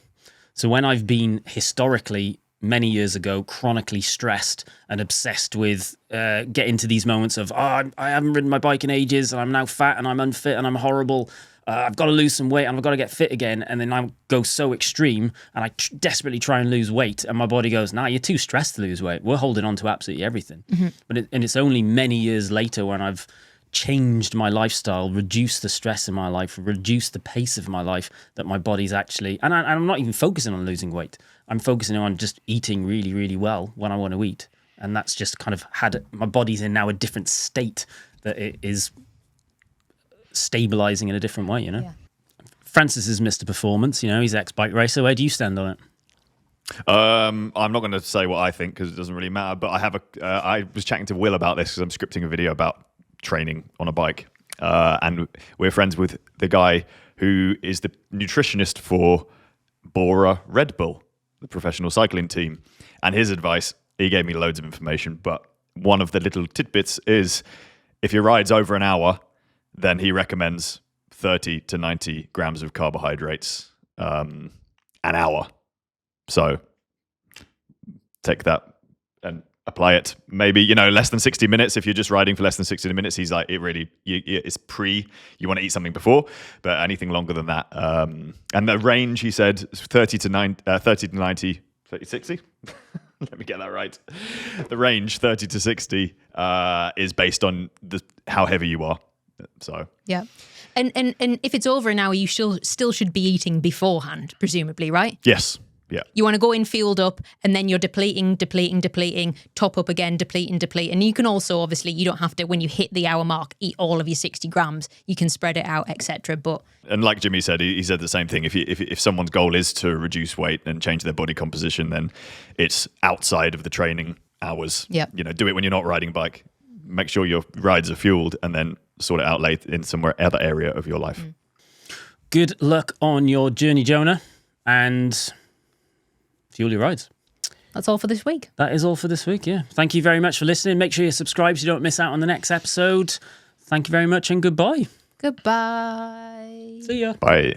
S2: So when I've been historically, many years ago, chronically stressed and obsessed with getting to these moments of, I haven't ridden my bike in ages and I'm now fat and I'm unfit and I'm horrible. I've got to lose some weight and I've got to get fit again. And then I go so extreme and I desperately try and lose weight. And my body goes, nah, you're too stressed to lose weight. We're holding on to absolutely everything. But it's only many years later when I've changed my lifestyle, reduced the stress in my life, reduced the pace of my life, that my body's actually, and I'm not even focusing on losing weight. I'm focusing on just eating really, really well when I want to eat. And that's just kind of my body's in now a different state, that it is stabilizing in a different way,
S1: Yeah.
S2: Francis is Mr. Performance, he's ex-bike racer. Where do you stand on it?
S3: I'm not going to say what I think because it doesn't really matter, but I was chatting to Will about this because I'm scripting a video about training on a bike. And we're friends with the guy who is the nutritionist for Bora Red Bull, the professional cycling team. And his advice, he gave me loads of information, but one of the little tidbits is if your ride's over an hour, then he recommends 30 to 90 grams of carbohydrates an hour. So take that and apply it. Maybe, less than 60 minutes. If you're just riding for less than 60 minutes, he's like, it's you want to eat something before, but anything longer than that. And the range, he said, 30 to 90, 30, 60? Let me get that right. The range, 30 to 60, is based on how heavy you are. So
S1: Yeah. And if it's over an hour, you still should be eating beforehand, presumably, right?
S3: yes. Yeah.
S1: You want to go in fueled up, and then you're depleting, top up again, deplete. And you can also, obviously, you don't have to, when you hit the hour mark, eat all of your 60 grams. You can spread it out, etc. But
S3: And like Jimmy said, he said the same thing. If someone's goal is to reduce weight and change their body composition, then it's outside of the training hours.
S1: Yeah.
S3: Do it when you're not riding a bike. Make sure your rides are fueled, and then sort it out late in somewhere other area of your life.
S2: Good luck on your journey, Jonah, and fuel your rides.
S1: that's all for this week.
S2: That is all for this week, yeah. Thank you very much for listening. Make sure you subscribe so you don't miss out on the next episode. Thank you very much and goodbye.
S1: Goodbye.
S2: See ya.
S3: Bye.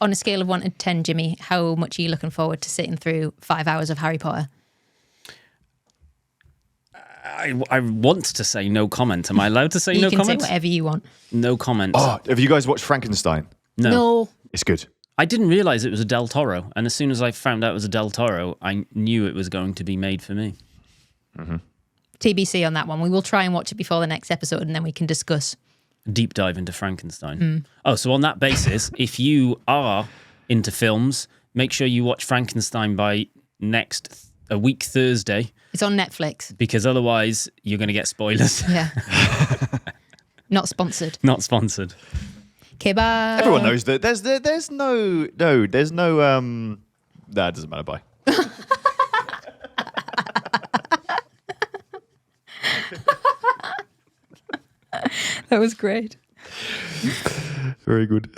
S1: On a scale of 1 to 10, Jimmy, how much are you looking forward to sitting through 5 hours of Harry Potter?
S2: I want to say no comment. Am I allowed to say
S1: You
S2: no
S1: can
S2: comment?
S1: say whatever you want.
S2: No comment.
S3: Oh, have you guys watched Frankenstein?
S2: No.
S1: No.
S3: It's good.
S2: I didn't realize it was a Del Toro, and as soon as I found out it was a Del Toro, I knew it was going to be made for me.
S1: TBC on that one. We will try and watch it before the next episode, and then we can discuss.
S2: Deep dive into Frankenstein. Oh, so on that basis, if you are into films, make sure you watch Frankenstein by a week Thursday,
S1: It's on Netflix.
S2: because otherwise you're going to get spoilers.
S1: Yeah. Not sponsored.
S2: Not sponsored.
S1: Okay, bye.
S3: Everyone knows that there's no that doesn't matter. Bye.
S1: That was great.
S3: Very good.